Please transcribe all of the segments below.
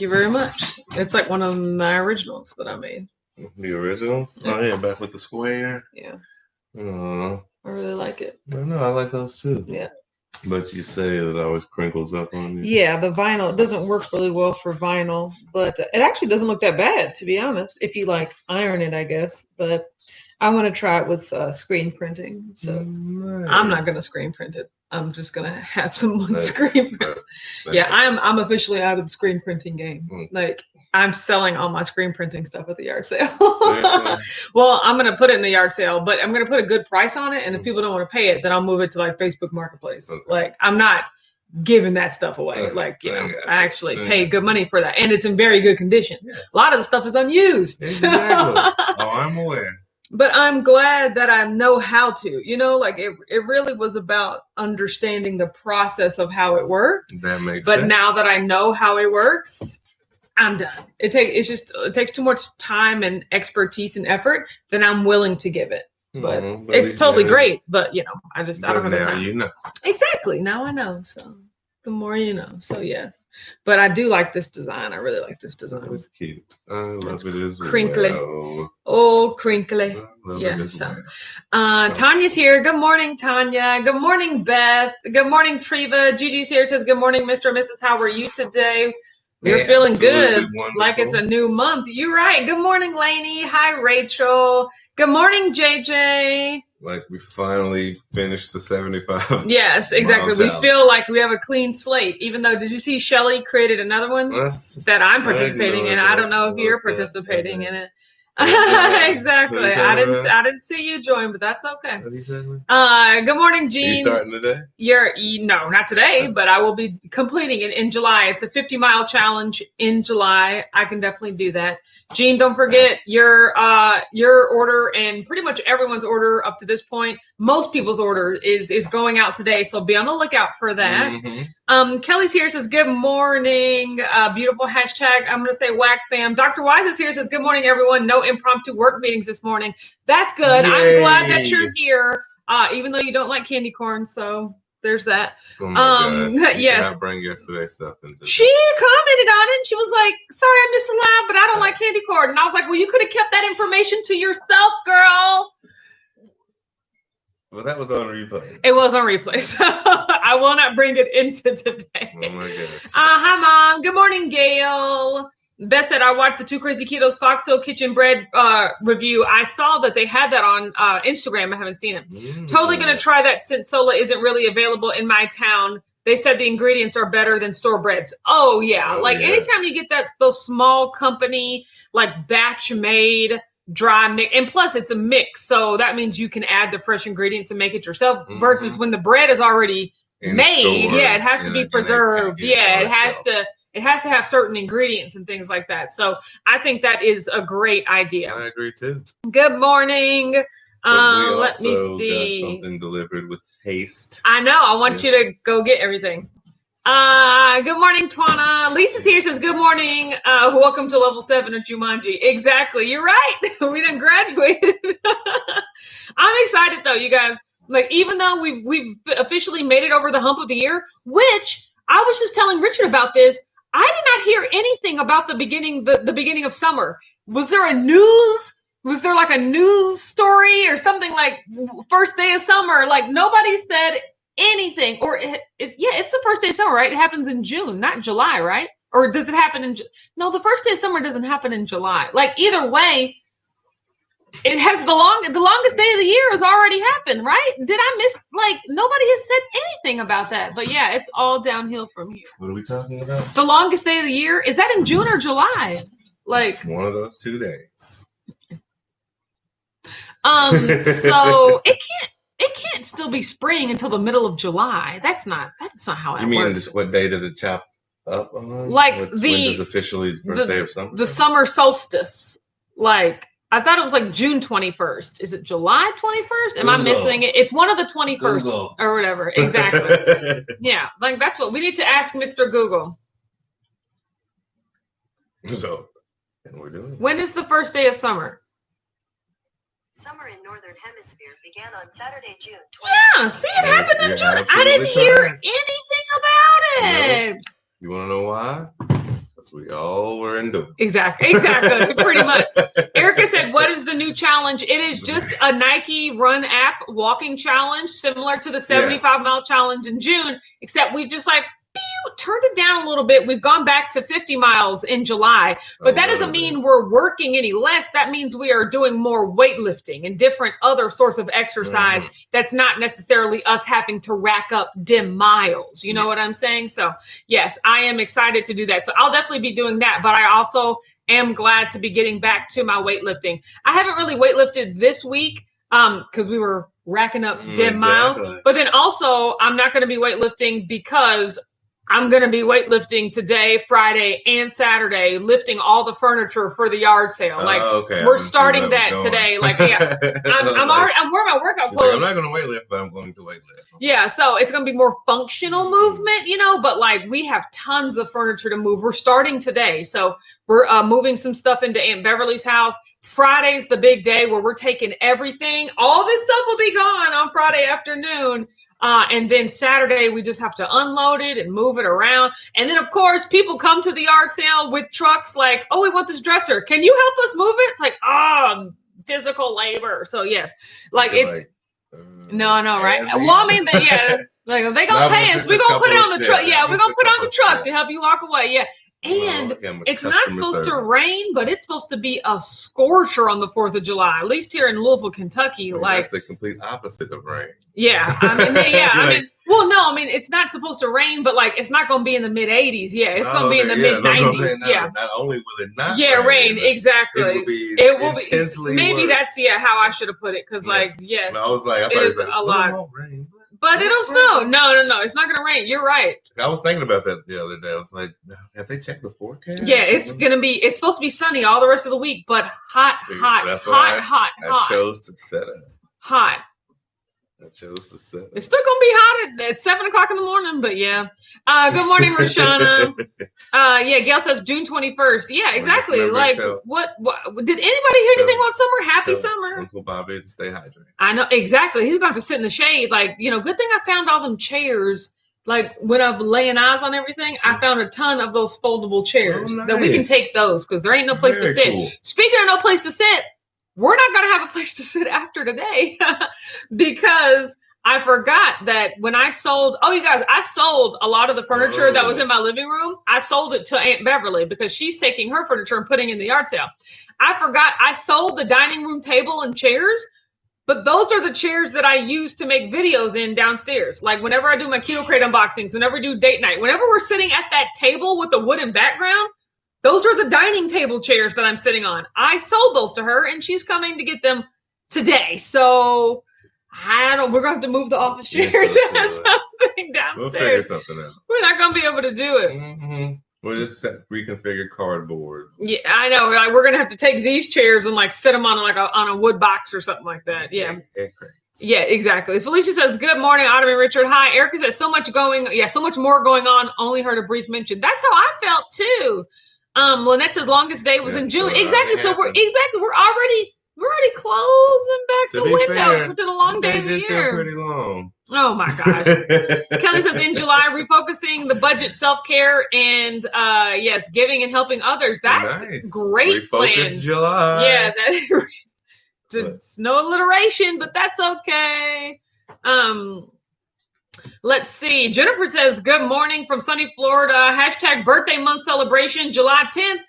you very much. It's like one of my originals that I made. The originals? Yeah. Oh yeah, back with the square. Yeah. Oh, I really like it. I know, I like those too. Yeah. But you say it always crinkles up on you. Yeah, the vinyl, it doesn't work really well for vinyl, but it actually doesn't look that bad, to be honest, if you like iron it, I guess. But I want to try it with screen printing. So Nice. I'm not going to screen print it. I'm just going to have someone Nice. screen print. Yeah, I'm officially out of the screen printing game. Like, I'm selling all my screen printing stuff at the yard sale. Well, I'm going to put it in the yard sale, but I'm going to put a good price on it. And if people don't want to pay it, then I'll move it to like Facebook Marketplace. Okay. Like, I'm not giving that stuff away. Okay. Like, you know, I actually pay good money for that. And it's in very good condition. Yes. A lot of the stuff is unused. Exactly. Oh, I'm aware. But I'm glad that I know how to, you know, like it really was about understanding the process of how it worked. That makes sense. But now that I know how it works, I'm done. It takes too much time and expertise and effort than I'm willing to give it. But it's totally great. But you know, I don't have the time. You know. Exactly. Now I know. So the more you know. So yes. But I do like this design. I really like this design. It's cute. I love it as crinkly. Well. Oh, crinkly. Yeah. So Tanya's here. Good morning, Tanya. Good morning, Beth. Good morning, Treva. Gigi's here, says good morning, Mr. and Mrs. How are you today? You're feeling good, wonderful. Like it's a new month. You're right. Good morning, Lainey. Hi, Rachel. Good morning, JJ. Like we finally finished the 75. Yes, exactly. We feel like we have a clean slate. Even though, did you see Shelly created another one that I'm participating in? I don't know if you're participating in it. Exactly. I didn't see you join, but that's okay. Good morning, Jean. Are you starting today? No, not today, but I will be completing it in July. It's a 50-mile challenge in July. I can definitely do that. Jean, don't forget your order and pretty much everyone's order up to this point. Most people's order is going out today, so be on the lookout for that. Mm-hmm. Kelly's here, says good morning. Beautiful hashtag. I'm gonna say whack fam. Dr. Wise is here, says good morning, everyone. No impromptu work meetings this morning. That's good. Yay. I'm glad that you're here. Even though you don't like candy corn, so there's that. Oh my gosh. You cannot bring yesterday's stuff into She commented on it and she was like, sorry I missed the live, but I don't like candy corn. And I was like, well, you could have kept that information to yourself, girl. Well, that was on replay. It was on replay, so I will not bring it into today. Oh my goodness. Hi, Mom. Good morning, Gail. Beth said, I watched the Two Crazy Ketos Foxhill Kitchen Bread review. I saw that they had that on Instagram. I haven't seen it. Totally going to try that since Sola isn't really available in my town. They said the ingredients are better than store breads. Oh, yeah. Anytime you get those small company, like batch made, dry mix, and plus it's a mix. So that means you can add the fresh ingredients and make it yourself versus when the bread is already made. Yeah, it has to be preserved. Yeah, it has to have certain ingredients and things like that. So I think that is a great idea. I agree too. Good morning. Let me see. Got something delivered with haste. I know. I want you to go get everything. Good morning, Twana. Lisa's here, says good morning. Welcome to level 7 of Jumanji. Exactly. You're right. We done graduated. I'm excited though, you guys. Like, even though we've officially made it over the hump of the year, which I was just telling Richard about this. I did not hear anything about the beginning of summer. Was there like a news story or something like first day of summer? Like nobody said anything. Or it's the first day of summer, right? It happens in June, not July, right? Or does it happen in No, the first day of summer doesn't happen in July. Like either way, it has the longest day of the year has already happened, right? Did I miss, nobody has said anything about that. But yeah, it's all downhill from here. What are we talking about? The longest day of the year? Is that in June or July? It's one of those 2 days. So it can't still be spring until the middle of July. That's not how it works. You mean what day does it chop up on? Like when is officially the first day of summer? The summer solstice. Like I thought it was like June 21st. Is it July 21st? Am I missing it? It's one of the 21st or whatever. Exactly. Yeah, like that's what we need to ask Mr. Google. So, and we're doing. When is the first day of summer? Summer in Northern Hemisphere began on Saturday, June 20th. Yeah, see, it happened in June. I didn't hear anything about it. You want to know why? Because we all were indoors. Exactly, pretty much. Erica said, what is the new challenge? It is just a Nike Run app walking challenge, similar to the 75-mile challenge in June, except we just like turned it down a little bit. We've gone back to 50 miles in July, but that doesn't mean we're working any less. That means we are doing more weightlifting and different other sorts of exercise. That's not necessarily us having to rack up dim miles. You know what I'm saying? So yes, I am excited to do that. So I'll definitely be doing that, but I also am glad to be getting back to my weightlifting. I haven't really weightlifted this week because we were racking up dim miles, but then also I'm not going to be weightlifting because I'm going to be weightlifting today, Friday, and Saturday, lifting all the furniture for the yard sale. Like we're starting that today. Like, yeah, I'm wearing my workout clothes. I'm not going to weightlift, but I'm going to weightlift. Yeah, so it's going to be more functional movement, you know, but like we have tons of furniture to move. We're starting today. So we're moving some stuff into Aunt Beverly's house. Friday's the big day where we're taking everything. All this stuff will be gone on Friday afternoon. And then Saturday, we just have to unload it and move it around. And then, of course, people come to the yard sale with trucks like, oh, we want this dresser. Can you help us move it? It's like, physical labor. So, yes, like it's no, right? Well, I mean, like they going to pay us. We're going to put it on the truck. Yeah, we're going to put it on the truck to help you walk away. Yeah. And it's not supposed to rain, but it's supposed to be a scorcher on the 4th of July, at least here in Louisville, Kentucky. That's the complete opposite of rain. Yeah. I mean, well, no, I mean, it's not supposed to rain, but like, it's not going to be in the mid 80s. Yeah. It's going to be in the mid 90s. Yeah. Not only will it not rain. Exactly. It will be intensely maybe worse. That's, how I should have put it. Cause like, yes. I was like, I thought it is a lot. It won't rain. But it'll snow. No. It's not going to rain. You're right. I was thinking about that the other day. I was like, have they checked the forecast? Yeah, it's supposed to be sunny all the rest of the week, but hot. I chose to set it. Hot. I chose to set it. It's still going to be hot at 7 o'clock in the morning, but yeah. Good morning, Roshana. Gail says June 21st. Yeah, exactly. Like, what did anybody hear anything about summer? Happy summer. Uncle Bobby to stay hydrated. I know, exactly. He's going to sit in the shade. Like, good thing I found all them chairs. Like, when I'm laying eyes on everything, I found a ton of those foldable chairs that we can take those because there ain't no place to sit. Cool. Speaking of no place to sit, we're not going to have a place to sit after today because I forgot that when I sold, I sold a lot of the furniture that was in my living room. I sold it to Aunt Beverly because she's taking her furniture and putting in the yard sale. I forgot I sold the dining room table and chairs, but those are the chairs that I use to make videos in downstairs. Like whenever I do my Keto Crate unboxings, whenever we do date night, whenever we're sitting at that table with the wooden background, those are the dining table chairs that I'm sitting on. I sold those to her and she's coming to get them today. So we're going to have to move the office chairs or something downstairs. We'll figure something out. We're not going to be able to do it. Mm-hmm. We'll just reconfigure cardboard. Yeah, I know. Like, we're going to have to take these chairs and like sit them on on a wood box or something like that. Yeah. Yeah, exactly. Felicia says, good morning, Autumn and Richard. Hi. Erica says, so much more going on. Only heard a brief mention. That's how I felt too. Lynette says longest day was in June. Exactly. So we're already closing back the window to the long day of the year. Feel pretty long. Oh my gosh. Kelly says in July, refocusing the budget, self-care, and giving and helping others. That's nice. Great plan. July. Yeah, that just no alliteration, but that's okay. Let's see. Jennifer says, good morning from sunny Florida. # birthday month celebration, July 10th.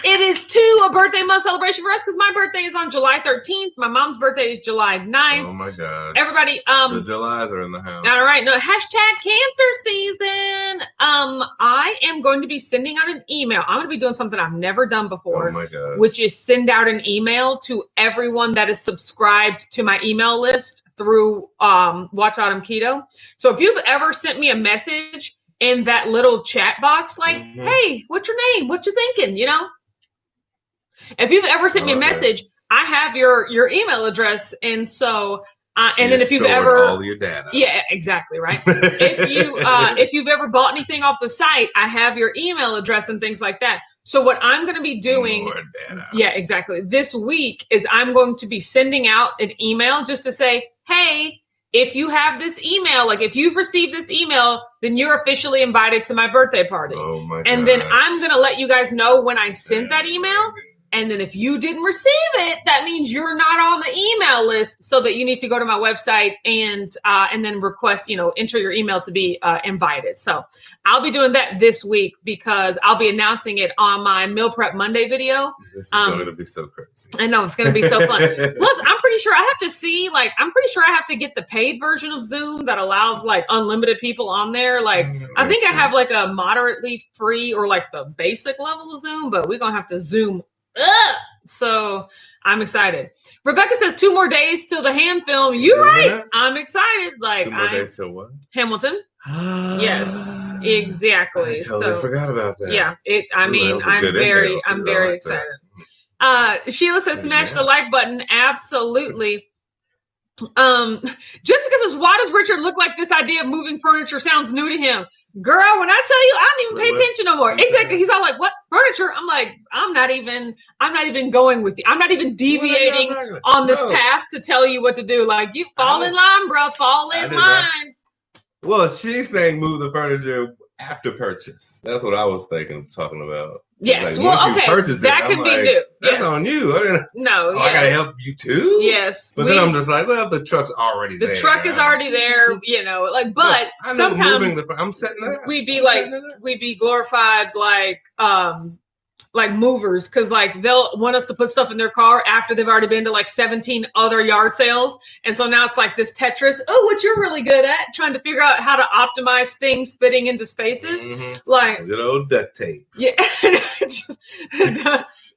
It is too a birthday month celebration for us because my birthday is on July 13th. My mom's birthday is July 9th. Oh my gosh. Everybody, the Julys are in the house. All right. No, # cancer season. I am going to be sending out an email. I'm going to be doing something I've never done before. Oh my gosh. Which is send out an email to everyone that is subscribed to my email list through Watch Autumn Keto. So if you've ever sent me a message in that little chat box, like, hey, what's your name? What you thinking? If you've ever sent me a message, I have your email address. And so, and then if you've ever all your data. Yeah, exactly. Right. If you've ever bought anything off the site, I have your email address and things like that. So what I'm going to be doing, yeah, exactly. This week is I'm going to be sending out an email just to say, hey, if you have this email, like if you've received this email, then you're officially invited to my birthday party. Oh my god. And then I'm going to let you guys know when I sent that email. And then if you didn't receive it, that means you're not on the email list, so that you need to go to my website and then request, enter your email to be invited. So I'll be doing that this week because I'll be announcing it on my Meal Prep Monday video. This is going to be so crazy. I know, it's going to be so fun. Plus, I'm pretty sure I have to get the paid version of Zoom that allows like unlimited people on there. Like, I think I have like a moderately free or like the basic level of Zoom, but we're going to have to Zoom up. So I'm excited. Rebecca says 2 more days till the Ham film. You right. I'm excited. Like 2 more days till what? Hamilton. Yes, exactly. I totally forgot about that. Yeah, I'm very excited. Sheila says smash the like button. Absolutely. Jessica says, why does Richard look like this idea of moving furniture sounds new to him? Girl, when I tell you, I don't even pay attention no more. Exactly. He's all like, what furniture? I'm like, I'm not even going with you. I'm not even deviating on this path to tell you what to do. Like, you fall in line, bro. Fall in line. Well, she's saying move the furniture after purchase. That's what I was talking about. Yes. Like, well, okay. That could be new. That's on you. No. I gotta help you too. Yes. But then I'm just like, well, the truck's already there. The truck is already there. But sometimes I'm setting it up. We'd be glorified like movers, because like they'll want us to put stuff in their car after they've already been to like 17 other yard sales, and so now it's like this Tetris. Oh, what you're really good at, trying to figure out how to optimize things fitting into spaces. Like good old duct tape. Yeah. Just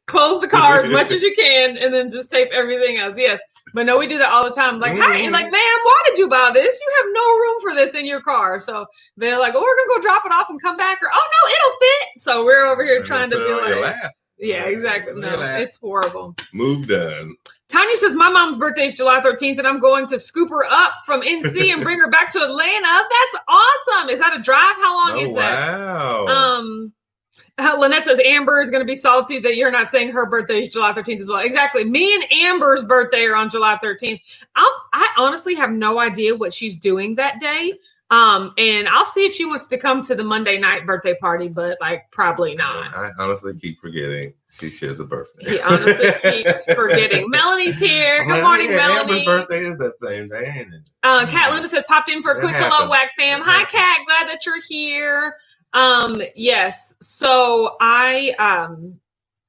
close the car as much as you can and then just tape everything else. Yes. But no, we do that all the time. Like, hey, like, ma'am, why did you buy this? You have no room for this in your car. So they're like, oh, we're going to go drop it off and come back. Or, oh, no, it'll fit. So we're over here trying to be like, yeah, exactly. No, it's horrible. Move done. Tanya says, my mom's birthday is July 13th, and I'm going to scoop her up from NC and bring her back to Atlanta. That's awesome. Is that a drive? How long is that? Wow. Lynette says Amber is going to be salty that you're not saying her birthday is July 13th as well. Exactly. Me and Amber's birthday are on July 13th. I honestly have no idea what she's doing that day. And I'll see if she wants to come to the Monday night birthday party, but like probably not. I honestly keep forgetting she shares a birthday. He honestly keeps forgetting. Melanie's here. Good morning, Melanie. Amber's birthday is that same day, ain't it? Kat Luna says popped in for a quick hello, Whack fam. Hi, Kat. Glad that you're here. Yes. So I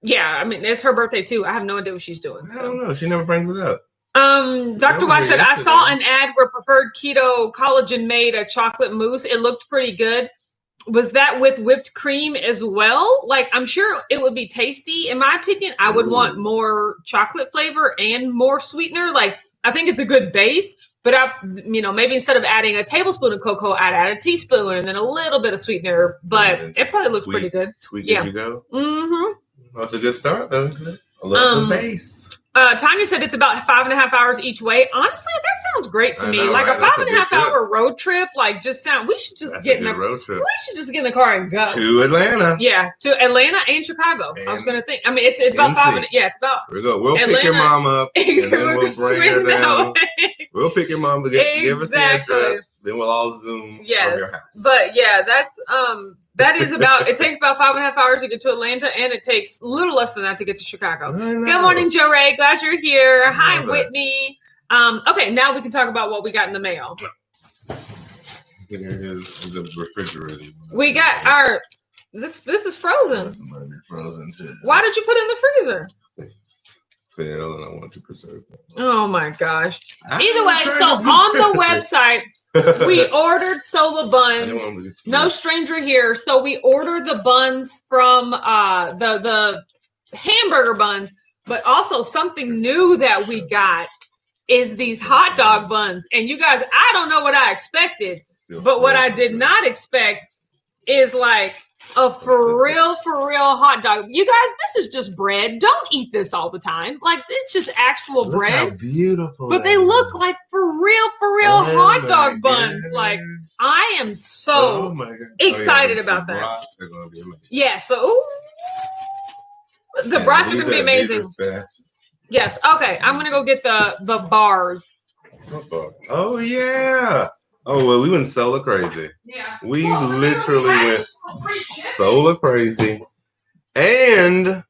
mean, it's her birthday too. I have no idea what she's doing. So. I don't know. She never brings it up. Dr. Y said, I saw an ad where Preferred Keto Collagen made a chocolate mousse. It looked pretty good. Was that with whipped cream as well? Like, I'm sure it would be tasty. In my opinion, I would want more chocolate flavor and more sweetener. Like, I think it's a good base, but maybe instead of adding a tablespoon of cocoa, I'd add a teaspoon and then a little bit of sweetener, but it probably looks pretty good. Tweak as you go. Mm-hmm. That's a good start though, isn't it? I love the base. Tanya said it's about 5.5 hours each way. Honestly, that sounds great to me. Like right? a 5.5 hour road trip. Like we should just get in the road trip. We should just get in the car and go to Atlanta. Yeah, to Atlanta and Chicago. And I was gonna think. I mean, it's about 5 minutes. Yeah, it's about. We go. We'll Atlanta, pick your mom up, and then we'll bring her down. We'll pick your mom to give us the address. Then we'll all Zoom from your house. But yeah, that's that is about. It takes about 5.5 hours to get to Atlanta, and it takes a little less than that to get to Chicago. Good morning, Joe Ray. Glad you're here. Hi, Whitney. Okay, now we can talk about what we got in the mail. The refrigerator. We got our. This is frozen. This might be frozen too. Why did you put it in the freezer? Fail, and I want to preserve that. Oh my gosh. Either way, so on the website, we ordered soba buns. No stranger here. So we ordered the buns from the hamburger buns, but also something new that we got is these hot dog buns. And you guys, I don't know what I expected, but what I did not expect is like a for real hot dog. You guys, this is just bread. Don't eat this all the time. Like, it's just actual bread. How beautiful. But they look like for real hot dog buns. Like, I am so excited about that. Brats are gonna be amazing. Yes. So, the brats are going to be amazing. Yes. Okay. I'm going to go get the bars. Oh yeah. Oh well, we went solar crazy. Yeah. We literally went solar crazy, and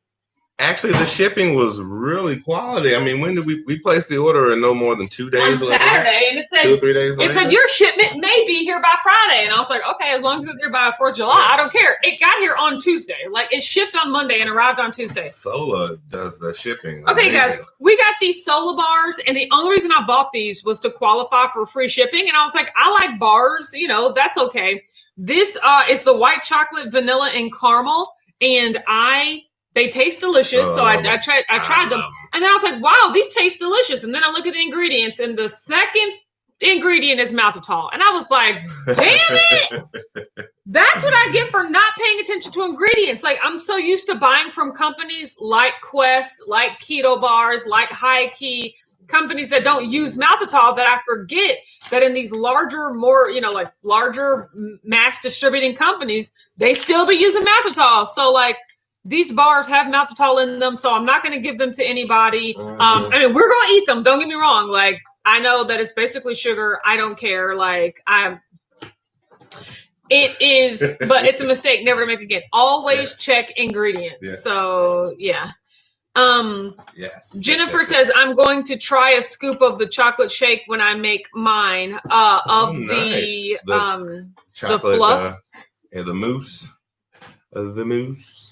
actually the shipping was really quality. I mean, when did we placed the order and no more than 2 days on later? Saturday, and it said 2 or 3 days later. It said your shipment may be here by Friday, and I was like, okay, as long as it's here by 4th of July, I don't care. It got here on Tuesday, like it shipped on Monday and arrived on Tuesday. Solar does the shipping. Okay, guys, we got these Solar bars, and the only reason I bought these was to qualify for free shipping, and I was like, I like bars, that's okay. This is the white chocolate, vanilla, and caramel, and they taste delicious. So I tried them. And then I was like, wow, these taste delicious. And then I look at the ingredients, and the second ingredient is maltitol. And I was like, damn it. That's what I get for not paying attention to ingredients. Like, I'm so used to buying from companies like Quest, like Keto bars, like High Key, companies that don't use maltitol, that I forget that in these larger, more, like larger mass distributing companies, they still be using maltitol. So like, these bars have maltitol in them, so I'm not going to give them to anybody. I mean, we're going to eat them. Don't get me wrong. Like, I know that it's basically sugar. I don't care. Like, it is, but it's a mistake never to make again. Always check ingredients. Yes. So, yeah. Jennifer says, I'm going to try a scoop of the chocolate shake when I make mine the fluff. The mousse. The mousse.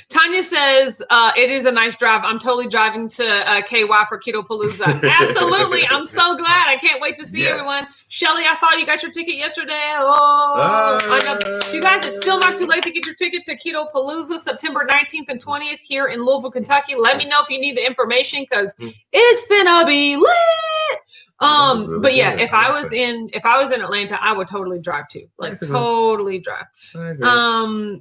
Tanya says, it is a nice drive. I'm totally driving to KY for Keto Palooza. Absolutely. I'm so glad. I can't wait to see everyone. Shelly, I saw you got your ticket yesterday. I know. You guys, it's still not too late to get your ticket to Keto Palooza, September 19th and 20th here in Louisville, Kentucky. Let me know if you need the information, because it's finna be lit. But yeah, if I was in Atlanta, I would totally drive too. Like, totally drive.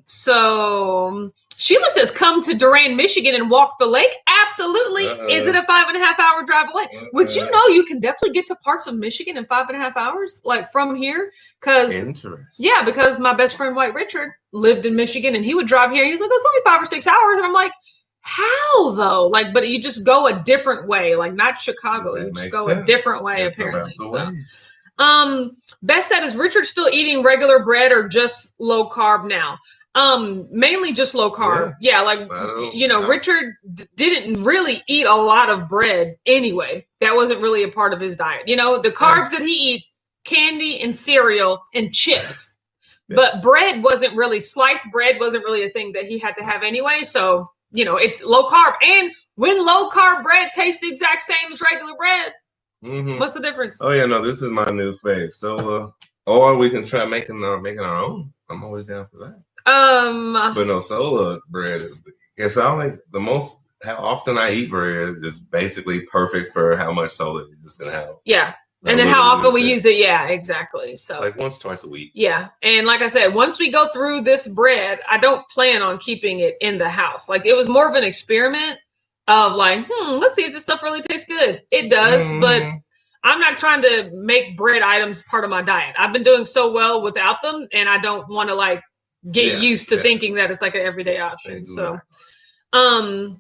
So Sheila says, come to Durand, Michigan and walk the lake. Absolutely. Is it a 5.5 hour drive away? Which, you can definitely get to parts of Michigan in 5.5 hours, like from here. Because my best friend White Richard lived in Michigan, and he would drive here. He's like, it's only 5 or 6 hours. And I'm like, how though? Like, but you just go a different way, like not Chicago. You just go a different way, apparently. So, Beth said, is Richard still eating regular bread or just low carb now? Mainly just low carb. Richard didn't really eat a lot of bread anyway. That wasn't really a part of his diet. The carbs that he eats, candy and cereal and chips. But bread wasn't really, sliced bread wasn't really a thing that he had to have anyway. So, it's low carb. And when low carb bread tastes the exact same as regular bread, what's the difference? Oh yeah, no, this is my new fave. So, or we can try making our own. I'm always down for that. But no, solar bread it's like the most. How often I eat bread is basically perfect for how much solar it is and how. Yeah. And then how often we use it. Yeah, exactly. So it's like once, twice a week. Yeah. And like I said, once we go through this bread, I don't plan on keeping it in the house. Like, it was more of an experiment of like, let's see if this stuff really tastes good. It does, but I'm not trying to make bread items part of my diet. I've been doing so well without them, and I don't want to like get used to thinking that it's like an everyday option. Exactly. So,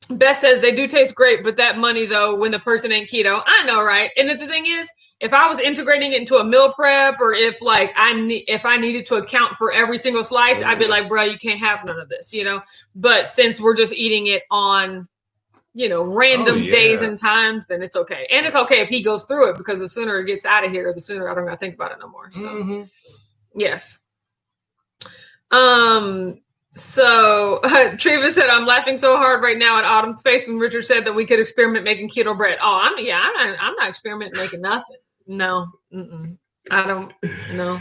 Beth says they do taste great, but that money though, when the person ain't keto, I know, right? And the thing is, if I was integrating it into a meal prep, or if like if I needed to account for every single slice, I'd be like, bro, you can't have none of this, But since we're just eating it on, random days and times, then it's okay. And it's okay if he goes through it, because the sooner it gets out of here, the sooner I don't gotta think about it no more. So yes. So Treva said, I'm laughing so hard right now at Autumn's face when Richard said that we could experiment making keto bread. Oh, I'm not experimenting making nothing. No, I don't know.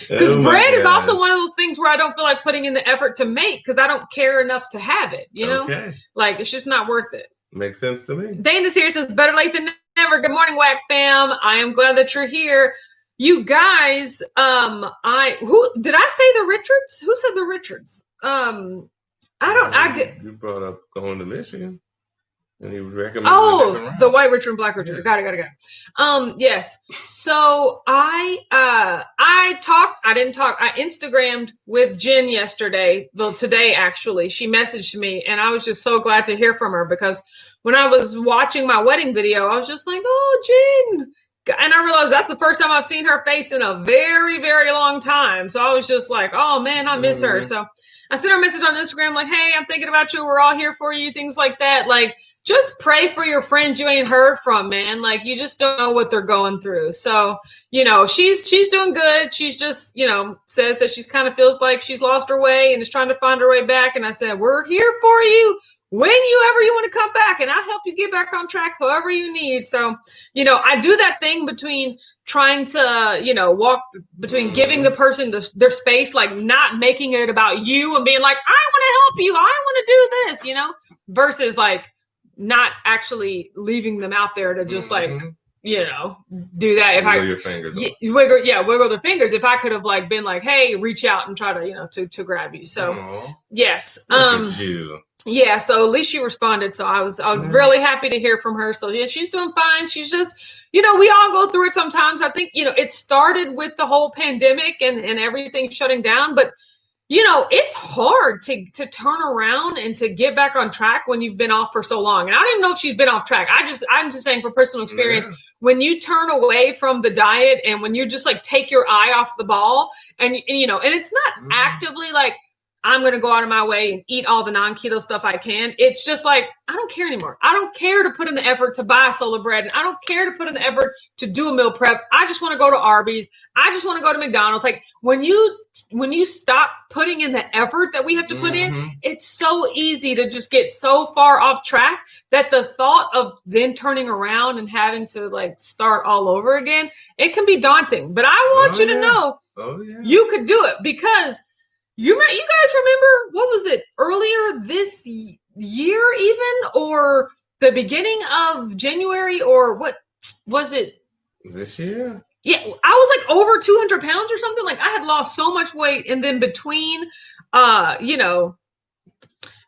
Because bread is also one of those things where I don't feel like putting in the effort to make, because I don't care enough to have it, Okay. Like, it's just not worth it. Makes sense to me. Dana here says, better late than never. Good morning, Whack fam. I am glad that you're here. You guys, did I say the Richards? Who said the Richards? You brought up going to Michigan, and he recommended. The White Richard and Black Richard. Yeah. Got it. Yes. So I Instagrammed with Jen yesterday. Well, today actually, she messaged me, and I was just so glad to hear from her, because when I was watching my wedding video, I was just like, oh, Jen, And I realized that's the first time I've seen her face in a very, very long time. So I was just like, oh man, I miss her. So I sent her a message on Instagram like, hey, I'm thinking about you. We're all here for you. Things like that. Like, just pray for your friends you ain't heard from, man. Like, you just don't know what they're going through. So, you know, she's doing good. She's just, you know, says that she's kind of feels like she's lost her way and is trying to find her way back. And I said, we're here for you whenever you want to come back, and I'll help you get back on track however you need. So, you know, I do that thing between trying to, you know, walk between giving the person their space, like not making it about you and being like, I want to help you, I want to do this, you know, versus like not actually leaving them out there to just like, you know, do that. If wiggle your fingers. Wiggle their fingers. If I could have like been like, hey, reach out and try to, you know, to grab you. So yes. Look at you. Yeah, so at least she responded. So I was really happy to hear from her. So yeah, she's doing fine. She's just, you know, we all go through it sometimes. I think, you know, it started with the whole pandemic and everything shutting down, but you know, it's hard to turn around and to get back on track when you've been off for so long. And I don't even know if she's been off track. I'm just saying for personal experience, when you turn away from the diet and when you just like take your eye off the ball and you know, and it's not actively like, I'm going to go out of my way and eat all the non-keto stuff I can. It's just like, I don't care anymore. I don't care to put in the effort to buy solar bread. And I don't care to put in the effort to do a meal prep. I just want to go to Arby's. I just want to go to McDonald's. Like when you stop putting in the effort that we have to put in, it's so easy to just get so far off track that the thought of then turning around and having to like start all over again, it can be daunting. But I want you to know you could do it because you guys remember, what was it, earlier this year even, or the beginning of January, or what was it? This year? Yeah, I was like over 200 pounds or something. Like I had lost so much weight. And then between, you know,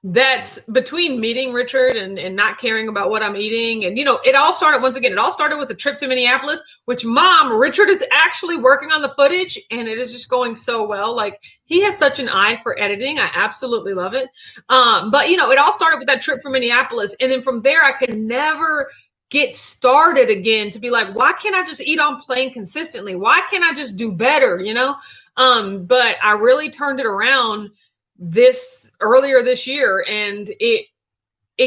that's between meeting Richard and not caring about what I'm eating. And, you know, it all started with a trip to Minneapolis, which Richard is actually working on the footage and it is just going so well. Like he has such an eye for editing. I absolutely love it. But, you know, it all started with that trip from Minneapolis. And then from there, I could never get started again to be like, why can't I just eat on plain consistently? Why can't I just do better? You know? But I really turned it around earlier this year, and it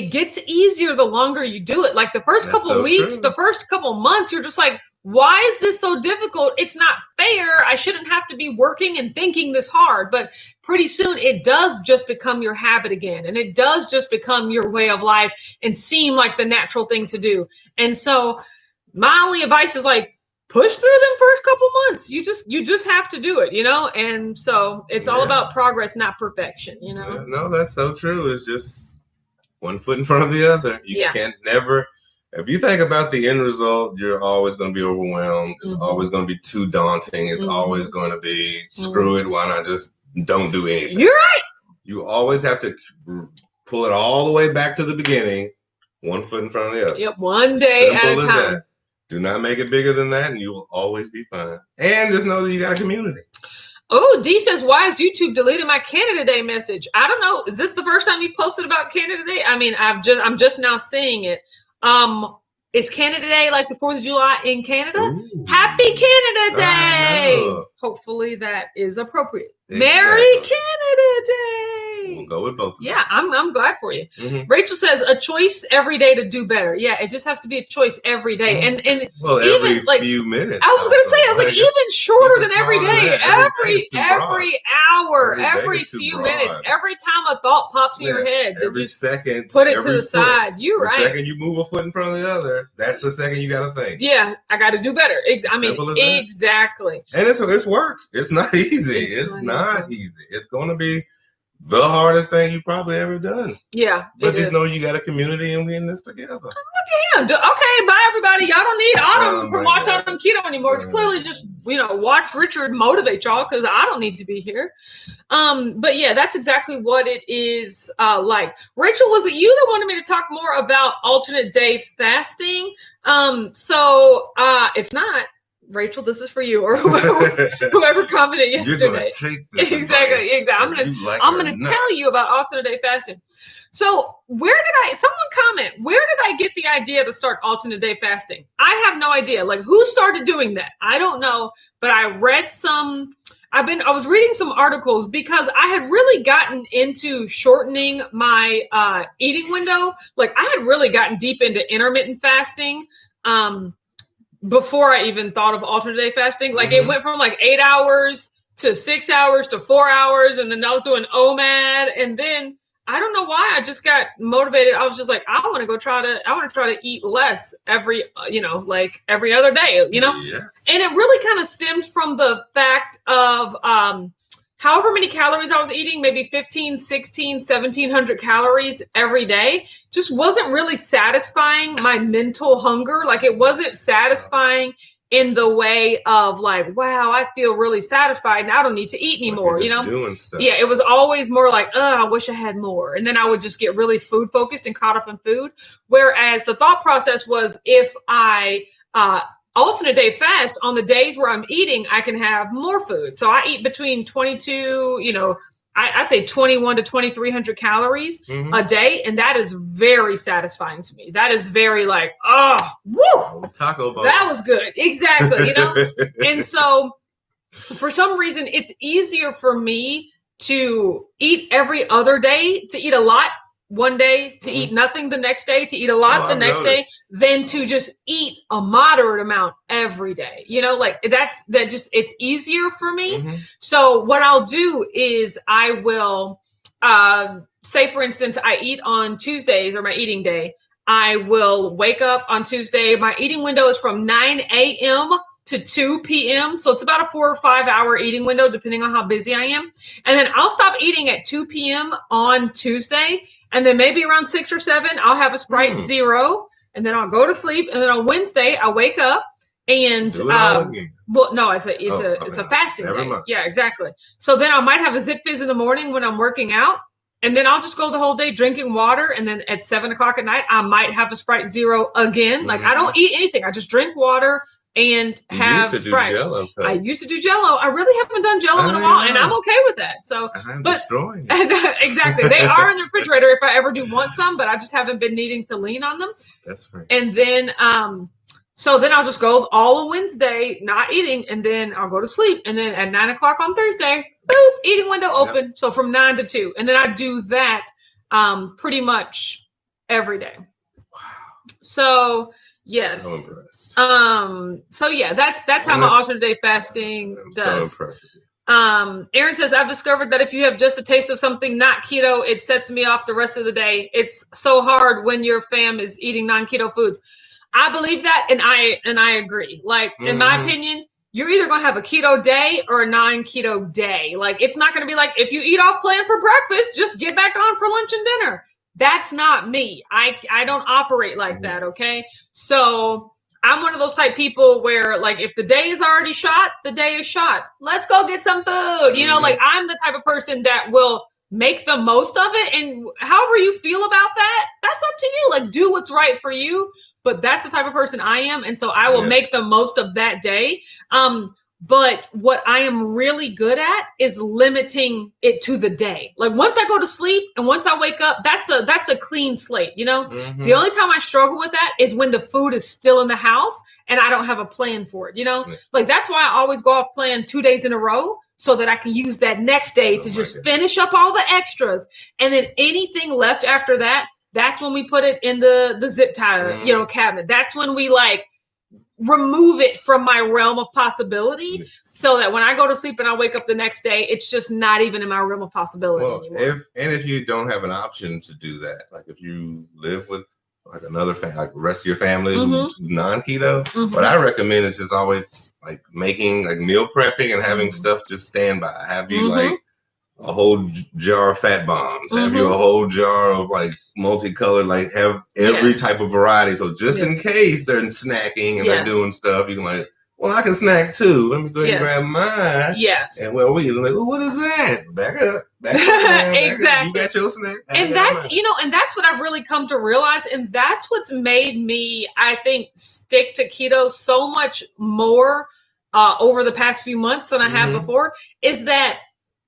gets easier the longer you do it. Like the first couple of weeks, the first couple of months, you're just like, why is this so difficult? It's not fair. I shouldn't have to be working and thinking this hard. But pretty soon it does just become your habit again. And it does just become your way of life and seem like the natural thing to do. And so my only advice is like, push through them first couple months. You just have to do it, you know? And so it's all about progress, not perfection, you know? Yeah, no, that's so true. It's just one foot in front of the other. You can't never, if you think about the end result, you're always going to be overwhelmed. It's always going to be too daunting. It's always going to be, screw it, why not just don't do anything? You're right. You always have to pull it all the way back to the beginning, one foot in front of the other. Yep, one day at a time. That. Do not make it bigger than that, and you will always be fine. And just know that you got a community. Oh, D says, why is YouTube deleting my Canada Day message? I don't know. Is this the first time you posted about Canada Day? I mean, I'm just now seeing it. Is Canada Day like the 4th of July in Canada? Ooh. Happy Canada Day! Hopefully that is appropriate. Exactly. Merry Canada Day! We'll go with both. Yeah, I'm glad for you. Rachel says, a choice every day to do better. Yeah, it just has to be a choice every day. And well, even every like few minutes. I was gonna say, even shorter than every day. Every hour, every few minutes, every time a thought pops in your head. Every second. Put it to the side. You're right. The second you move a foot in front of the other, that's the second you gotta think. Yeah, I gotta do better. I mean, exactly. And it's work. It's not easy. It's not easy. It's gonna be the hardest thing you've probably ever done. Yeah. But just know you got a community and we're in this together. Okay, bye everybody. Y'all don't need Autumn from Watch Autumn Keto anymore. It's clearly just, watch Richard motivate y'all because I don't need to be here. But yeah, that's exactly what it is like. Rachel, was it you that wanted me to talk more about alternate day fasting? So if not, Rachel, this is for you, or whoever commented yesterday. You're gonna take this exactly. I'm gonna tell you about alternate day fasting. So someone comment, where did I get the idea to start alternate day fasting? I have no idea. Like, who started doing that? I don't know, but I read I was reading some articles because I had really gotten into shortening my eating window. Like, I had really gotten deep into intermittent fasting before I even thought of alternate day fasting. Like, it went from like 8 hours to 6 hours to 4 hours, and then I was doing OMAD, and then I don't know why I just got motivated. I was just like, I want to try to eat less every other day, Yes. And it really kind of stems from the fact of however many calories I was eating, maybe 15, 16, 1700 calories every day, just wasn't really satisfying my mental hunger. Like, it wasn't satisfying in the way of like, wow, I feel really satisfied now, I don't need to eat anymore, doing stuff. Yeah, it was always more like, I wish I had more. And then I would just get really food focused and caught up in food. Whereas the thought process was, if I alternate day fast, on the days where I'm eating, I can have more food. So I eat between 22, I say 21 to 2,300 calories a day. And that is very satisfying to me. That is very like, woo! Taco Bell. That was good. Exactly. And so for some reason, it's easier for me to eat every other day, to eat a lot one day, to eat nothing the next day, to eat a lot the next day, than to just eat a moderate amount every day. Like it's easier for me. So what I'll do is I will say, for instance, I eat on Tuesdays, or my eating day. I will wake up on Tuesday. My eating window is from 9 a.m. to 2 p.m. So it's about a 4 or 5 hour eating window, depending on how busy I am. And then I'll stop eating at 2 p.m. on Tuesday. And then maybe around 6 or 7, I'll have a Sprite Zero. And then I'll go to sleep. And then on Wednesday, I wake up and well, no, it's a fasting day. Yeah, exactly. So then I might have a Zip Fizz in the morning when I'm working out. And then I'll just go the whole day drinking water. And then at 7 o'clock at night, I might have a Sprite Zero again. Like, I don't eat anything. I just drink water and have Sprite. I used to do Jello. I really haven't done Jello in a while, and I'm okay with that. So, destroying exactly, they are in the refrigerator if I ever do want some, but I just haven't been needing to lean on them. That's right. And then, so then I'll just go all of Wednesday not eating, and then I'll go to sleep. And then at 9 o'clock on Thursday, boop, eating window open. So from 9 to 2, and then I do that pretty much every day. Wow. So. Yes. So impressed. So yeah, that's how my alternate day fasting does. So impressed with you. Aaron says, I've discovered that if you have just a taste of something not keto, it sets me off the rest of the day. It's so hard when your fam is eating non-keto foods. I believe that, and I agree. Like, in my opinion, you're either going to have a keto day or a non-keto day. Like, it's not going to be like, if you eat off plan for breakfast, just get back on for lunch and dinner. That's not me. I don't operate like that. Okay. So I'm one of those type people where, like, if the day is already shot, the day is shot. Let's go get some food. Like, I'm the type of person that will make the most of it. And however you feel about that, that's up to you. Like, do what's right for you. But that's the type of person I am. And so I will make the most of that day. But what I am really good at is limiting it to the day. Like, once I go to sleep and once I wake up, that's a clean slate. The only time I struggle with that is when the food is still in the house and I don't have a plan for it. Like, that's why I always go off plan 2 days in a row, so that I can use that next day to just finish up all the extras. And then anything left after that, that's when we put it in the zip tie, cabinet. That's when we like remove it from my realm of possibility, so that when I go to sleep and I wake up the next day, it's just not even in my realm of possibility anymore. If you don't have an option to do that, like if you live with like another family, like the rest of your family who's non-keto, what I recommend is just always like making like meal prepping and having stuff just stand by. Have you like a whole jar of fat bombs, have you a whole jar of like multicolored, like have every type of variety. So just in case they're snacking and they're doing stuff, you can like well, I can snack too. Let me go ahead and grab mine. Yes. And well, we like, well, what is that? Back up. Man, exactly. You got your snack. And that's, and that's what I've really come to realize. And that's what's made me, I think, stick to keto so much more over the past few months than I have before, is that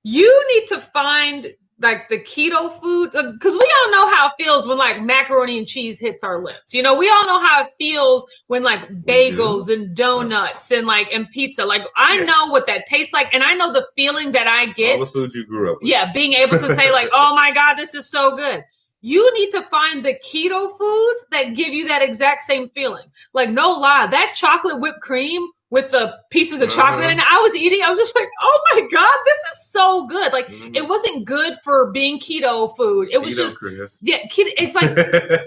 you need to find like the keto food, because we all know how it feels when like macaroni and cheese hits our lips. We all know how it feels when like bagels and donuts and pizza. Like I know what that tastes like, and I know the feeling that I get. All the foods you grew up with. Yeah, being able to say like, oh my God, this is so good. You need to find the keto foods that give you that exact same feeling. Like no lie, that chocolate whipped cream with the pieces of chocolate in it, I was just like, oh my God, this is so good. Like it wasn't good for being keto food. It was just, Chris. yeah, it's like,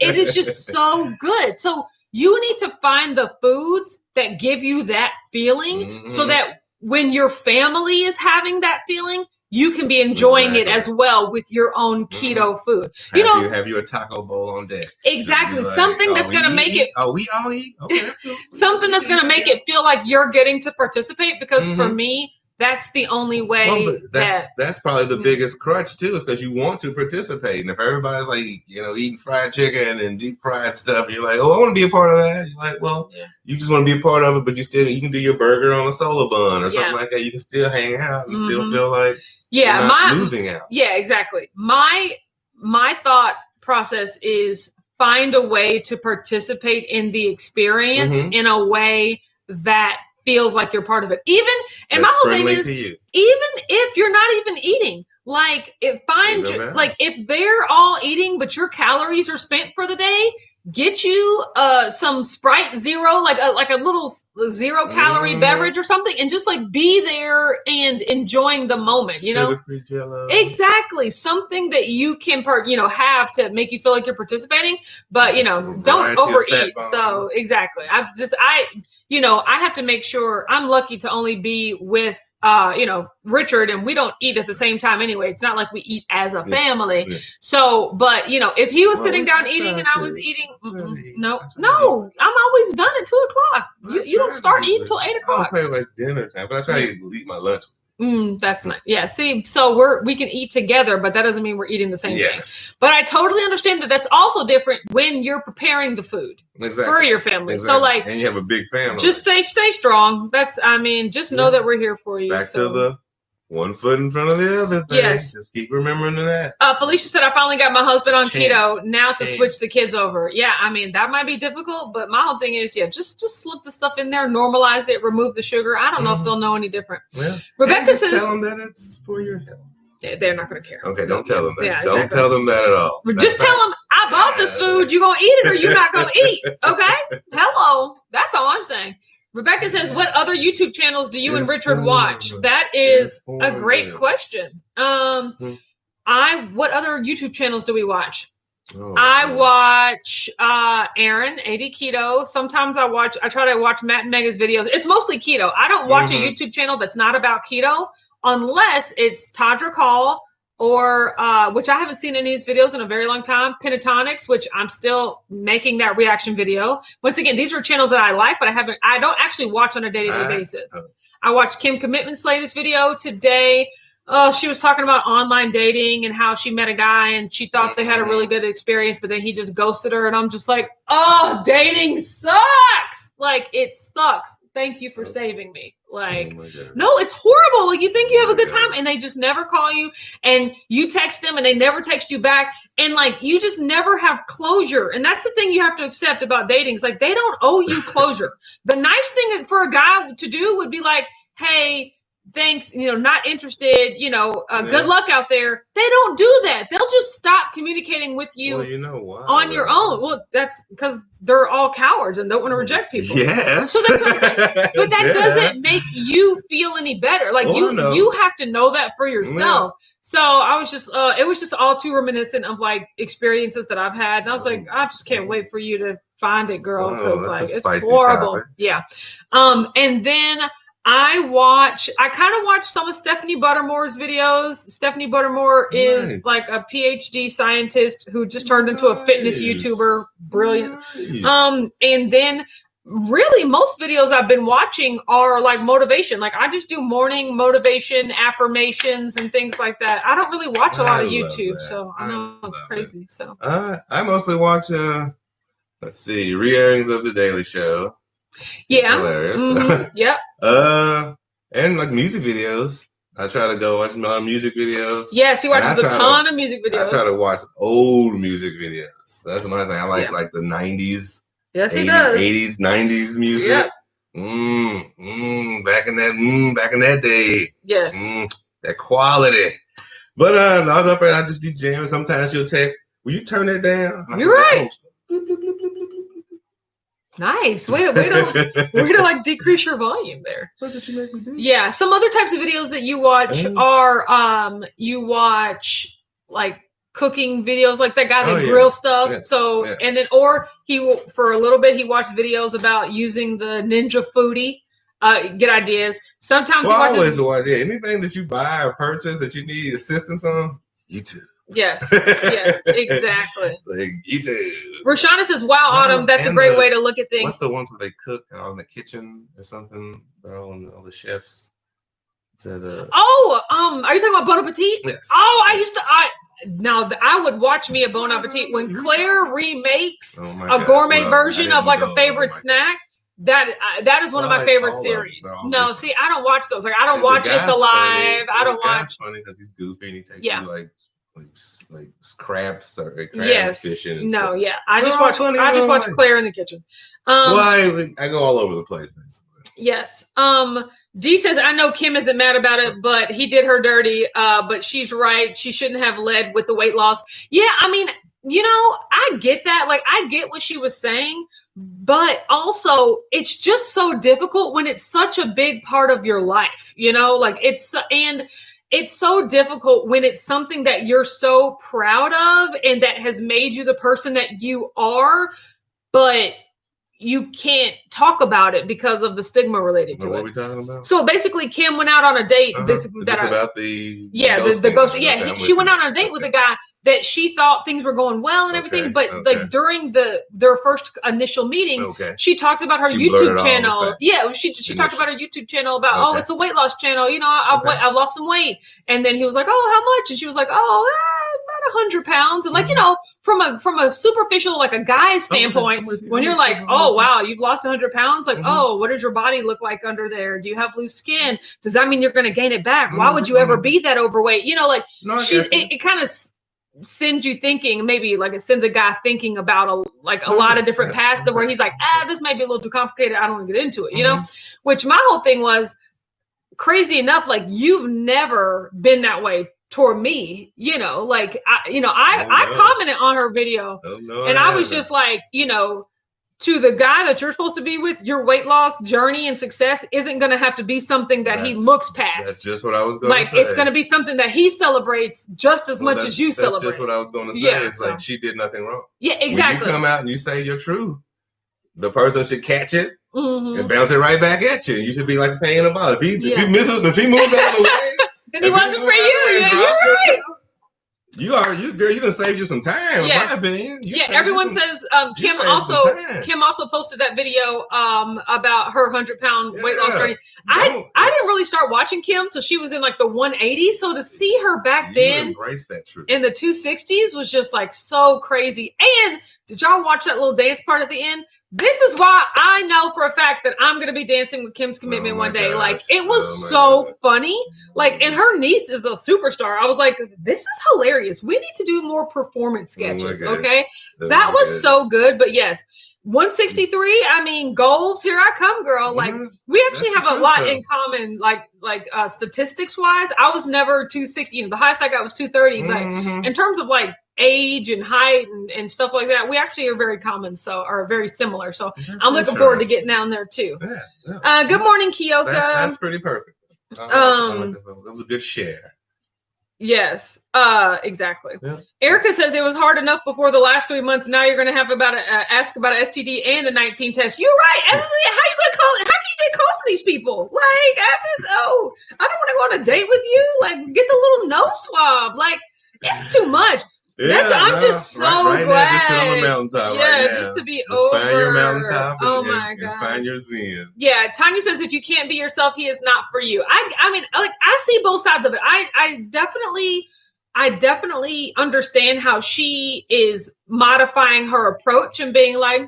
it is just so good. So you need to find the foods that give you that feeling so that when your family is having that feeling, you can be enjoying it as well with your own keto food. Have you a taco bowl on deck? Exactly. Something that's going to make it. Oh, we all eat. Okay, that's cool. Something that's going to make it feel like you're getting to participate, because for me, that's the only way. That's probably the biggest crutch too, is because you want to participate. And if everybody's like, eating fried chicken and deep fried stuff, and you're like, oh, I want to be a part of that. You're like, well, you just want to be a part of it, but you can do your burger on a solo bun or something like that. You can still hang out and still feel like you're not losing out. Yeah, exactly. My thought process is find a way to participate in the experience in a way that feels like you're part of it. And my whole thing is, even if you're not even eating, like if they're all eating, but your calories are spent for the day, get you some Sprite Zero, like a little 0 calorie beverage or something, and just like be there and enjoying the moment, Sugar-free Jello. Exactly. Something that you can have to make you feel like you're participating, but don't overeat. So exactly. I have to make sure. I'm lucky to only be with Richard, and we don't eat at the same time anyway. It's not like we eat as a family. So, but if he was sitting down eating and I was eating, no, I'm always done at 2:00. You don't start eating till 8:00. I don't pay like dinner time, but I try to eat my lunch. That's nice. Yeah. See, so we can eat together, but that doesn't mean we're eating the same thing. But I totally understand that that's also different when you're preparing the food for your family. So and you have a big family. Just stay strong. Just know that we're here for you. Back to the one foot in front of the other thing. Yes. Just keep remembering that. Felicia said, I finally got my husband on keto now to switch the kids over. Yeah, that might be difficult, but my whole thing is, just slip the stuff in there, normalize it, remove the sugar. I don't know if they'll know any different. Yeah. Rebecca says, tell them that it's for your health. They're not going to care. Okay, don't tell them that. Yeah, don't tell them that at all. Just tell them, I bought this food. You're going to eat it or you're not going to eat. Okay? Hello. That's all I'm saying. Rebecca says, what other YouTube channels do you and Richard watch? That is a great question. What other YouTube channels do we watch? I watch Aaron, AD Keto. Sometimes I try to watch Matt and Mega's videos. It's mostly keto. I don't watch a YouTube channel that's not about keto unless it's Tadra Call or which I haven't seen any of these videos in a very long time. Pentatonics, which I'm still making that reaction video. Once again, these are channels that I like, but I don't actually watch on a day-to-day basis. I watched Kim Commitment's latest video today. She was talking about online dating and how she met a guy and she thought they had a really good experience, but then he just ghosted her. And I'm just like, oh, dating sucks. Like, it sucks. Thank you for saving me. Like, no, it's horrible. Like, you think you have a good time and they just never call you, and you text them and they never text you back. And like, you just never have closure. And that's the thing you have to accept about dating. It's like, they don't owe you closure. The nice thing for a guy to do would be like, hey, thanks, not interested, good luck out there. They don't do that. They'll just stop communicating with you on your own. Well, that's because they're all cowards and don't want to reject people. Yes. So that's what I'm saying. But that doesn't make you feel any better. Like you have to know that for yourself. Yeah. So I was just, it was just all too reminiscent of like experiences that I've had. And I was like, I just can't wait for you to find it, girl. Because it's horrible. Topic. Yeah. And then I kind of watch some of Stephanie Buttermore's videos. Stephanie Buttermore is like a PhD scientist who just turned into a fitness YouTuber. Brilliant. And then really most videos I've been watching are like motivation. Like I just do morning motivation affirmations and things like that. I don't really watch a lot of YouTube, so I know it's crazy. So I mostly watch let's see, re-airings of The Daily Show. Yeah. Hilarious. Yep. And like music videos. I try to go watch a lot of music videos. Yes, he watches a ton of music videos. I try to watch old music videos. That's my thing. I like the 90s, yes, 80s, 90s music. Yep. Back in that day. Yes. That quality. But I was up and I just be jamming. Sometimes she'll text, will you turn that down? You're right. Nice. Way to like decrease your volume there. What did you make me do? Yeah. Some other types of videos that you watch are you watch like cooking videos, like that guy that grill stuff. Yes. So and then or he will for a little bit he watched videos about using the Ninja Foodie. Get ideas. Sometimes I always watch anything that you buy or purchase that you need assistance on, YouTube. Yes, yes, exactly. It's like YouTube. Rashana says, "Wow, Autumn, that's a great way to look at things." What's the ones where they cook out in the kitchen or something? They're all the chefs. Are you talking about Bon Appetit? Yes. Oh, I would watch me a Bon Appetit when Claire remakes a gourmet version of like a favorite snack. That is one of my favorite series. No, see, I don't watch those. Like I don't watch It's Alive. I don't watch. It's funny because he's goofy and he takes you like crabs or crab fishing. And stuff. I just watch Claire in the kitchen. I go all over the place. Yes. D says, I know Kim isn't mad about it, but he did her dirty. But she's right. She shouldn't have led with the weight loss. Yeah, I mean, I get that. Like, I get what she was saying, but also it's just so difficult when it's such a big part of your life, like it's so difficult when it's something that you're so proud of and that has made you the person that you are, but you can't talk about it because of the stigma related to it. What are we talking about? So basically, Kim went out on a date. About the ghost. Yeah, she went out on a date with a guy that she thought things were going well and everything, but like during their first initial meeting, she talked about her YouTube channel. Yeah, she talked about her YouTube channel about it's a weight loss channel. I've lost some weight, and then he was like, oh, how much? And she was like, about 100 pounds. And like from a superficial like a guy standpoint, when you're like, oh wow, you've lost 100 pounds, like what does your body look like under there? Do you have loose skin? Does that mean you're going to gain it back? Why would you ever be that overweight? It kind of sends you thinking, maybe like it sends a guy thinking about a lot of different paths where he's like, this might be a little too complicated. I don't want to get into it, which my whole thing was crazy enough. Like you've never been that way toward me, I commented on her video and I was just like, to the guy that you're supposed to be with, your weight loss journey and success isn't going to have to be something that he looks past. That's just what I was going to say. It's going to be something that he celebrates just as much as you celebrate. That's just what I was going to say. It's like she did nothing wrong. Yeah, exactly. When you come out and you say you're true, the person should catch it and bounce it right back at you. You should be like a pain in the ball. If he moves out of the way, then he wasn't for you. You're right. You done saved you some time. Yes. In my opinion. Everyone says Kim also posted that video about her 100-pound weight loss journey. I didn't really start watching Kim till she was in like the 180. So to see her back then embrace that truth. In the 260s was just like so crazy. And did y'all watch that little dance part at the end? This is why I know for a fact that I'm going to be dancing with Kim's Commitment one day. Like, it was so funny. Like, and her niece is a superstar. I was like, this is hilarious. We need to do more performance sketches, okay? That was so good. But yes, 163, I mean, goals, here I come, girl. Like, we actually have a lot in common, like statistics-wise. I was never 260. The highest I got was 230. But in terms of, like, age and height and stuff like that, we actually are very common, are very similar. So I'm looking forward to getting down there too. Good morning, Kyoka. That's pretty perfect. That was a good share. Yes, exactly. Yeah. Erica says it was hard enough before the last 3 months. Now you're going to have ask about an STD and a 19 test. You're right. How you going to call it? How can you get close to these people? Like, I don't want to go on a date with you. Like, get the little nose swab. Like, it's too much. I'm just so glad. Now, just sit on the mountaintop right now. Just to be just over. Find your mountaintop and find your zen. Yeah, Tanya says if you can't be yourself, he is not for you. I mean, like I see both sides of it. I definitely understand how she is modifying her approach and being like,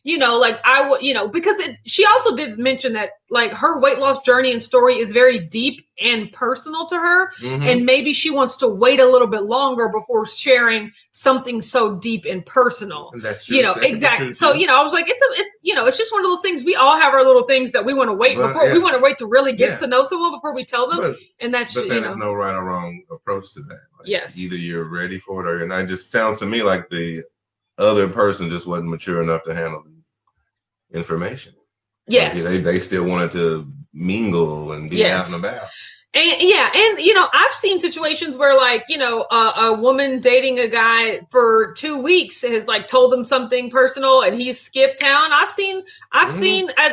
like I would, because she also did mention that like her weight loss journey and story is very deep and personal to her. Mm-hmm. And maybe she wants to wait a little bit longer before sharing something so deep and personal. That's true. Exactly. So, I was like, it's just one of those things. We all have our little things that we want to wait we want to wait to really get to know someone before we tell them. But there's no right or wrong approach to that. Like, yes. Either you're ready for it or you're not. It just sounds to me like the other person just wasn't mature enough to handle the information. Yes. Like, they still wanted to mingle and be out and about. And I've seen situations where like, a woman dating a guy for 2 weeks has like told him something personal and he skipped town. I've seen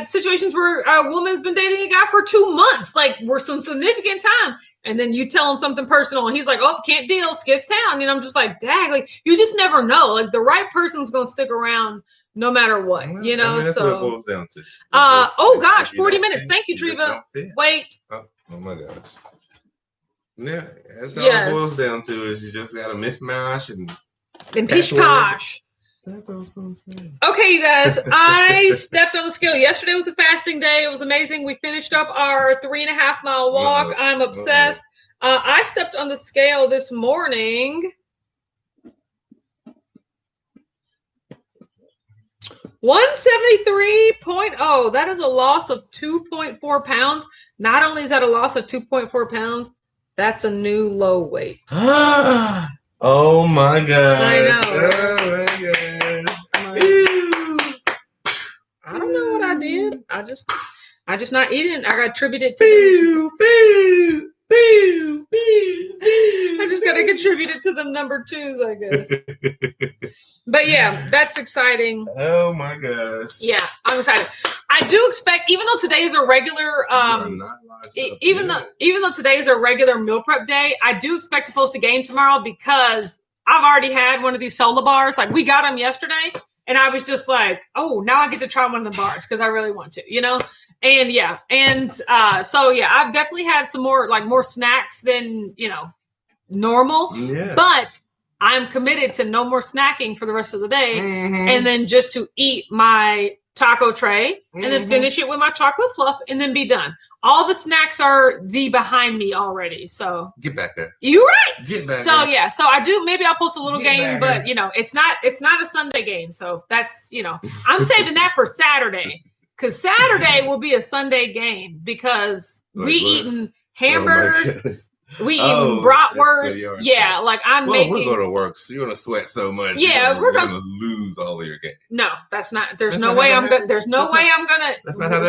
situations where a woman's been dating a guy for 2 months, like we're some significant time. And then you tell him something personal and he's like, oh, can't deal, skips town. And I'm just like, dang, like you just never know. Like the right person's going to stick around no matter what, that's so what it boils down to. 40 minutes. Thank you, Treva. Wait. Oh my gosh. Yeah, that's all it boils down to is you just got to mishmash and pish posh. That's what I was going to say. Okay, you guys, I stepped on the scale. Yesterday was a fasting day. It was amazing. We finished up our 3.5 mile walk. I'm obsessed. I stepped on the scale this morning. 173.0. That is a loss of 2.4 pounds. Not only is that a loss of 2.4 pounds, that's a new low weight. Oh my gosh. I know. Oh my gosh. I don't know what I did. I just not eating. I got attributed to I just got to contribute it to the number 2s, I guess. But yeah, that's exciting. Oh my gosh. Yeah, I'm excited. I do expect, even though today is a regular, even though today is a regular meal prep day, I do expect to post a game tomorrow because I've already had one of these solar bars. Like we got them yesterday, and I was just like, oh, now I get to try one of the bars because I really want to, And so I've definitely had some more snacks than normal. Yes. But I'm committed to no more snacking for the rest of the day, and then just to eat my taco tray and then finish it with my chocolate fluff and then be done. All the snacks are behind me already. So get back there. You're right. Get back so there. Yeah, so I do, maybe I'll post a little game, but it's not a Sunday game. So that's, I'm saving that for Saturday because Saturday will be a Sunday game because eating hamburgers. We eating bratwurst. Yeah, like making. We'll go to work. So you're gonna sweat so much. Yeah, we're gonna lose all of your game. No, that's not. There's no way I'm gonna. There's no way I'm gonna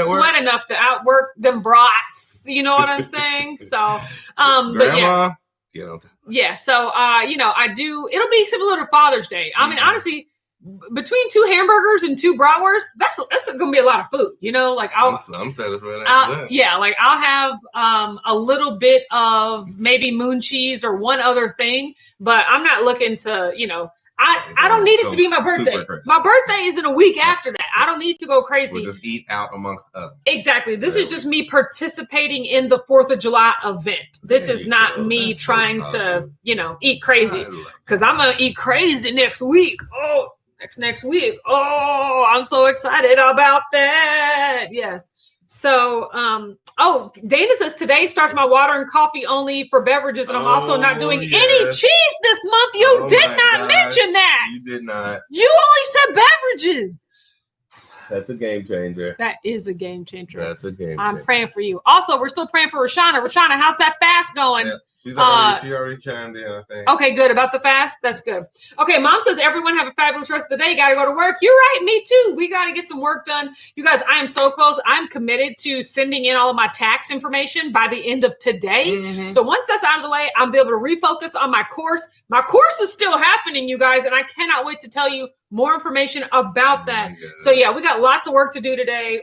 sweat enough to outwork them brats. You know what I'm saying? So, Grandma, but yeah, get on time. Yeah. So, I do. It'll be similar to Father's Day. I mean, honestly, between 2 hamburgers and 2 bratwurst, that's gonna be a lot of food. Like I'm satisfied after that. Yeah, like I'll have a little bit of maybe moon cheese or one other thing, but I'm not looking to, I don't need it to be my birthday. My birthday is in a week after that. I don't need to go crazy. We'll just eat out amongst others. Exactly. This is just me participating in the 4th of July event. This is not me trying to, eat crazy because I'm gonna eat crazy next week. Oh. Next week. Oh, I'm so excited about that. Yes. So, Dana says today starts my water and coffee only for beverages, and I'm also not doing any cheese this month. You did not mention that. You did not. You only said beverages. That's a game changer. That is a game changer. That's a game changer. I'm praying for you. Also, we're still praying for Rashana. Rashana, how's that fast going? Yeah. She already chimed in, I think. Okay, good. About the fast? That's good. Okay, Mom says, everyone have a fabulous rest of the day. Got to go to work. You're right. Me too. We got to get some work done. You guys, I am so close. I'm committed to sending in all of my tax information by the end of today. So once that's out of the way, I'll be able to refocus on my course. My course is still happening, you guys, and I cannot wait to tell you more information about that. So yeah, we got lots of work to do today.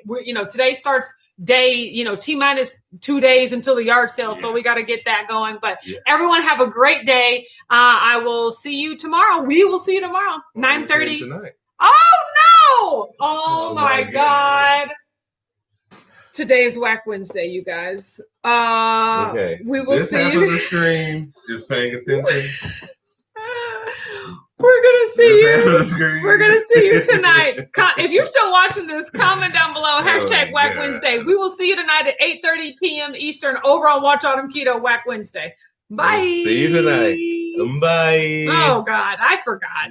Today starts day, T-minus 2 days until the yard sale. Yes. So we got to get that going. But yes. Everyone have a great day. I will see you tomorrow. We will see you tomorrow, 9:30. Tonight. Oh, no. Oh, my God. Today is Whack Wednesday, you guys. Okay. We will this see half you. Of the screen is paying attention. We're gonna see you. We're gonna see you tonight. If you're still watching this, comment down below. # Whack Wednesday. We will see you tonight at 8:30 p.m. Eastern over on Watch Autumn Keto Whack Wednesday. Bye. We'll see you tonight. Bye. Oh God, I forgot.